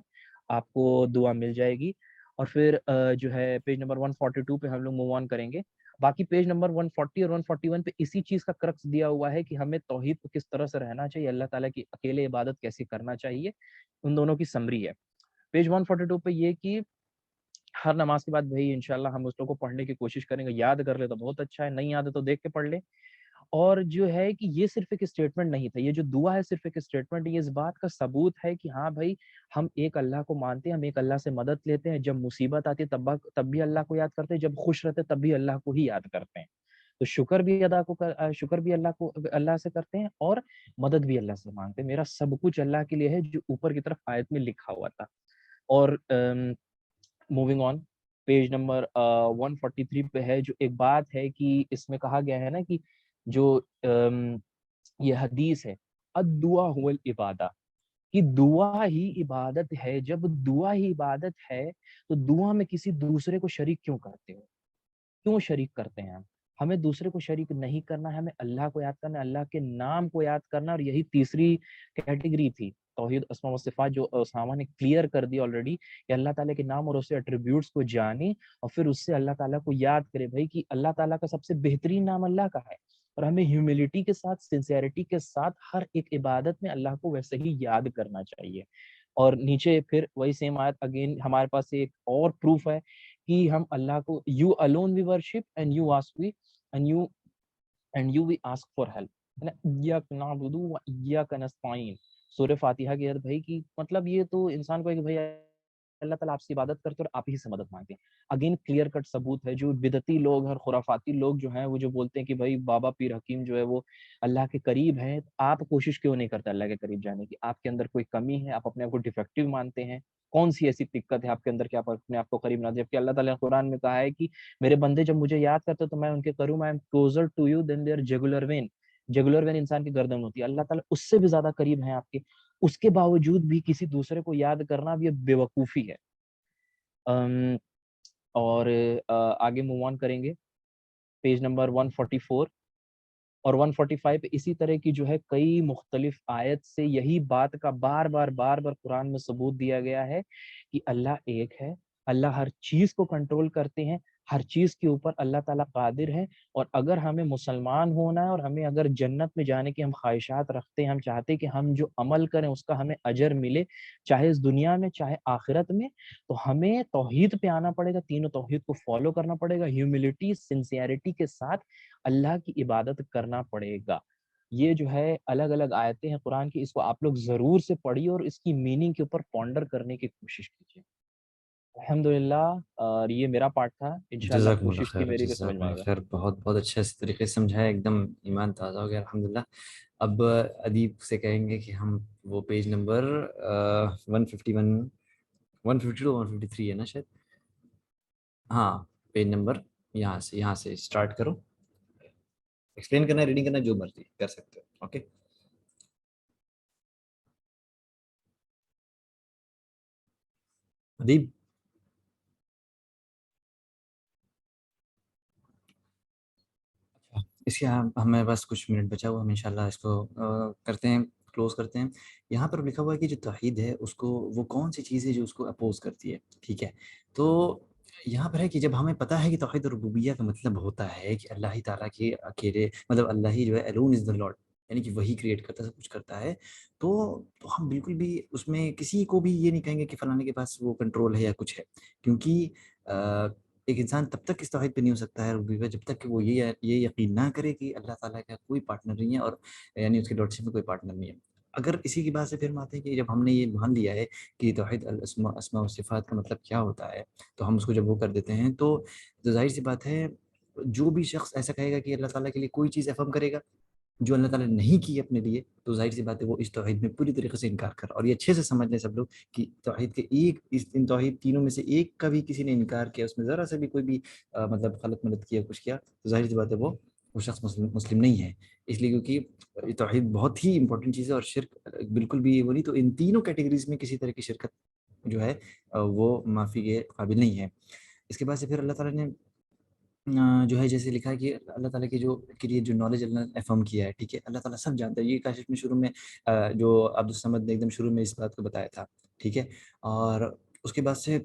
آپ کو دعا مل جائے گی. اور پھر جو ہے پیج نمبر 142 پہ ہم لوگ موو آن کریں گے. باقی پیج نمبر 140 اور 141 پہ اسی چیز کا کرکس دیا ہوا ہے کہ ہمیں توحید کو کس طرح سے رہنا چاہیے, اللہ تعالیٰ کی اکیلے عبادت کیسے کرنا چاہیے, ان دونوں کی سمری ہے. پیج 142 پہ یہ کہ ہر نماز کے بعد بھائی انشاءاللہ ہم اس کو پڑھنے کی کوشش کریں گے. یاد کر لے تو بہت اچھا ہے, نہیں یاد ہے تو دیکھ کے پڑھ لے. اور جو ہے کہ یہ صرف ایک اسٹیٹمنٹ نہیں تھا, یہ جو دعا ہے صرف ایک اسٹیٹمنٹ, یہ اس بات کا ثبوت ہے کہ ہاں بھائی ہم ایک اللہ کو مانتے ہیں, ہم ایک اللہ سے مدد لیتے ہیں. جب مصیبت آتی ہے تب بھی اللہ کو یاد کرتے ہیں, جب خوش رہتے تب بھی اللہ کو ہی یاد کرتے ہیں. تو شکر بھی اللہ سے کرتے ہیں اور مدد بھی اللہ سے مانگتے ہیں. میرا سب کچھ اللہ کے لیے ہے, جو اوپر کی طرف آیت میں لکھا ہوا تھا. اور موونگ آن پیج نمبر 143 پہ ہے جو ایک بات ہے کہ اس میں کہا گیا ہے نا کہ جو یہ حدیث ہے الدعا هو العبادہ, کہ دعا ہی عبادت ہے. جب دعا ہی عبادت ہے تو دعا میں کسی دوسرے کو شریک کیوں کرتے ہو, کیوں شریک کرتے ہیں؟ ہمیں دوسرے کو شریک نہیں کرنا ہے, ہمیں اللہ کو یاد کرنا ہے, اللہ کے نام کو یاد کرنا. اور یہی تیسری کیٹیگری تھی توحید اسماء و صفات, جو اسامہ نے کلیئر کر دی آلریڈی, کہ اللہ تعالیٰ کے نام اور اس کے ایٹریبیوٹس کو جانے اور پھر اس سے اللہ تعالیٰ کو یاد کرے. بھائی کہ اللہ تعالیٰ کا سب سے بہترین نام اللہ کا ہے, اور ہمیں ہیوملٹی کے ساتھ, سنسیئرٹی کے ساتھ ہر ایک عبادت میں اللہ کو ویسے ہی یاد کرنا چاہیے. اور نیچے پھر وہی سیم آیت اگین ہمارے پاس ایک اور پروف ہے کہ ہم اللہ کو you alone we worship and you ask we and you we ask for help. ایاک نعبد و ایاک نستعین, سورہ فاتحہ کی بھائی کی مطلب یہ تو انسان کو ہے کہ بھائی اللہ تعالیٰ آپ سے عبادت کرتے ہیں اور آپ ہی سے مدد مانگتے ہیں. اگین کلیئر کٹ ثبوت ہے. جو بدعتی لوگ اور خرافاتی لوگ جو ہیں وہ جو بولتے ہیں کہ بھائی بابا پیر حکیم جو ہے وہ اللہ کے قریب ہیں, آپ کوشش کیوں نہیں کرتے اللہ کے قریب جانے کی؟ آپ کے اندر کوئی کمی ہے, آپ اپنے آپ کو ڈیفیکٹیو مانتے ہیں, کون سی ایسی دقت ہے آپ کے اندر کہ آپ اپنے آپ کو قریب نہ دیں؟ جبکہ اللہ تعالیٰ نے قرآن میں کہا ہے کہ میرے بندے جب مجھے یاد کرتے تو میں ان کے قریب, I am closer to you than their jugular vein. Jugular vein انسان کی گردن ہوتی ہے, اللہ تعالیٰ اس سے بھی زیادہ قریب ہیں آپ کے. اس کے باوجود بھی کسی دوسرے کو یاد کرنا بھی بے وقوفی ہے. اور آگے موو آن کریں گے پیج نمبر 144 اور 145 پہ اسی طرح کی جو ہے کئی مختلف آیت سے یہی بات کا بار بار قرآن میں ثبوت دیا گیا ہے کہ اللہ ایک ہے, اللہ ہر چیز کو کنٹرول کرتے ہیں, ہر چیز کے اوپر اللہ تعالیٰ قادر ہے. اور اگر ہمیں مسلمان ہونا ہے اور ہمیں اگر جنت میں جانے کی ہم خواہشات رکھتے ہیں, ہم چاہتے ہیں کہ ہم جو عمل کریں اس کا ہمیں اجر ملے, چاہے اس دنیا میں چاہے آخرت میں, تو ہمیں توحید پہ آنا پڑے گا, تینوں توحید کو فالو کرنا پڑے گا, ہیوملٹی سنسیئرٹی کے ساتھ اللہ کی عبادت کرنا پڑے گا. یہ جو ہے الگ الگ آیتیں ہیں قرآن کی, اس کو آپ لوگ ضرور سے پڑھیے اور اس کی میننگ کے اوپر پونڈر کرنے کی کوشش کیجیے. الحمدللہ. اور یہ میرا پارٹ تھا, انشاءاللہ جزاکم اللہ کوشش تھی خیر, میری کہ سمجھ جزاکم میں آئے اللہ گا. خیر, بہت بہت اچھے اس طریقے سے سمجھایا, ایک دم ایمان تازہ ہو گیا الحمدللہ. اب ادیب سے کہیں گے کہ ہم وہ پیج نمبر 151 152 153 ہے نا شاید, ہاں پیج نمبر یہاں سے اسٹارٹ کرو, ایکسپلین کرنا ہے, ریڈنگ کرنا ہے, جو مرضی کر سکتے ہو. اوکے ادیب. اس کے ہمیں بس کچھ منٹ بچا ہوا, ہم انشاءاللہ اس کو کرتے ہیں, کلوز کرتے ہیں. یہاں پر لکھا ہوا ہے کہ جو توحید ہے اس کو, وہ کون سی چیز ہے جو اس کو اپوز کرتی ہے. ٹھیک ہے, تو یہاں پر ہے کہ جب ہمیں پتہ ہے کہ توحید ربوبیہ کا مطلب ہوتا ہے کہ اللہ ہی تعالیٰ کے اکیلے, مطلب اللہ ہی جو ہے alone is the Lord, یعنی کہ وہی کریٹ کرتا ہے, سب کچھ کرتا ہے, تو ہم بالکل بھی اس میں کسی کو بھی یہ نہیں کہیں گے کہ فلانے کے پاس وہ کنٹرول ہے یا کچھ ہے, کیونکہ ایک انسان تب تک اس توحید پہ نہیں ہو سکتا ہے ربوبیہ جب تک کہ وہ یہ یقین نہ کرے کہ اللہ تعالیٰ کا کوئی پارٹنر نہیں ہے, اور یعنی اس کے لارڈشپ میں کوئی پارٹنر نہیں ہے. اگر اسی کی بات سے پھر ہم آتے ہیں کہ جب ہم نے یہ مان لیا ہے کہ توحید اسماء و صفات کا مطلب کیا ہوتا ہے، تو ہم اس کو جب وہ کر دیتے ہیں تو ظاہر سی بات ہے جو بھی شخص ایسا کہے گا کہ اللہ تعالیٰ کے لیے کوئی چیز افہم کرے گا جو اللہ تعالیٰ نے نہیں کی اپنے لیے، تو ظاہر سی بات ہے وہ اس توحید میں پوری طریقے سے انکار کر رہا ہے۔ اور یہ اچھے سے سمجھ لیں سب لوگ کہ توحید کے ان توحید تینوں میں سے ایک کا بھی کسی نے انکار کیا، اس میں ذرا سا بھی کوئی بھی مطلب غلط مدد کیا، کچھ کیا، تو ظاہر سی بات ہے وہ شخص مسلم نہیں ہے۔ اس لیے کیونکہ یہ توحید بہت ہی امپورٹنٹ چیز ہے، اور شرک بالکل بھی وہ نہیں، تو ان تینوں کیٹیگریز میں کسی طرح کی شرکت جو ہے وہ معافی کے قابل نہیں ہے۔ اس کے بعد سے پھر اللہ تعالیٰ نے جو ہے جیسے لکھا ہے کہ اللہ تعالیٰ کے لیے جو نالج اللہ نے افہم کیا ہے، ٹھیک ہے، اللہ تعالیٰ سب جانتا ہے۔ یہ کاشف میں شروع میں جو عبدالصمد نے ایک دم شروع میں اس بات کو بتایا تھا، ٹھیک ہے۔ اور اس کے بعد سے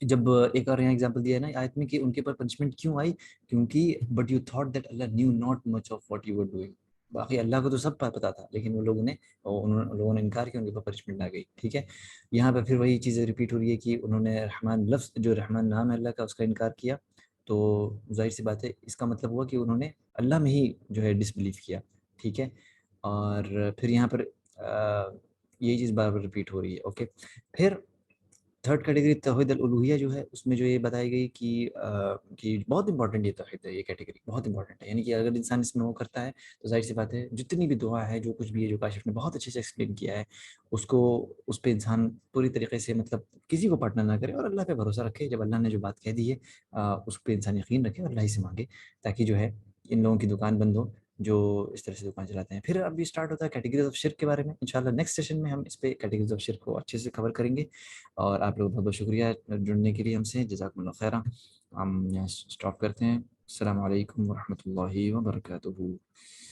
جب ایک اور یہاں ایگزامپل دیا ہے نا آیت میں کہ ان کے اوپر پنشمنٹ کیوں آئی، کیونکہ but you thought that Allah new not much of what you were doing, باقی اللہ کو تو سب پتہ تھا، لیکن ان لوگوں نے انکار کیا، ان کے اوپر پنشمنٹ آ گئی، ٹھیک ہے۔ یہاں پہ پھر وہی چیزیں ریپیٹ ہو رہی ہے کہ انہوں نے رحمان لفظ، جو رحمان نام ہے اللہ کا، اس کا انکار کیا، تو ظاہر سی بات ہے اس کا مطلب ہوا کہ انہوں نے اللہ میں ہی جو ہے ڈس بلیو کیا، ٹھیک ہے۔ اور پھر یہاں پر یہی چیز بار بار ریپیٹ ہو رہی ہے، اوکے۔ پھر تھرڈ کیٹیگری توحید الالوہیہ جو ہے، اس میں جو یہ بتائی گئی کہ بہت امپورٹنٹ یہ توحید ہے، یہ کیٹیگری بہت امپورٹنٹ ہے، یعنی کہ اگر انسان اس میں وہ کرتا ہے تو ظاہر سی بات ہے جتنی بھی دعا ہے، جو کچھ بھی ہے، جو کاشف نے بہت اچھے سے ایکسپلین کیا ہے، اس پہ انسان پوری طریقے سے مطلب کسی کو پارٹنر نہ کرے اور اللہ پہ بھروسہ رکھے، جب اللہ نے جو بات کہہ دی ہے اس پہ انسان یقین رکھے اور اللہ ہی سے مانگے، تاکہ جو ہے ان لوگوں کی دکان بند ہو جو اس طرح سے دکان چلاتے ہیں۔ پھر اب یہ اسٹارٹ ہوتا ہے کیٹیگریز آف شرک کے بارے میں، انشاءاللہ نیکسٹ سیشن میں ہم اس پہ کیٹیگریز آف شرک کو اچھے سے کور کریں گے۔ اور آپ لوگ بہت بہت شکریہ جڑنے کے لیے ہم سے، جزاکم اللہ خیرہ۔ ہم یہاں اسٹاپ کرتے ہیں۔ السلام علیکم ورحمۃ اللہ وبرکاتہ۔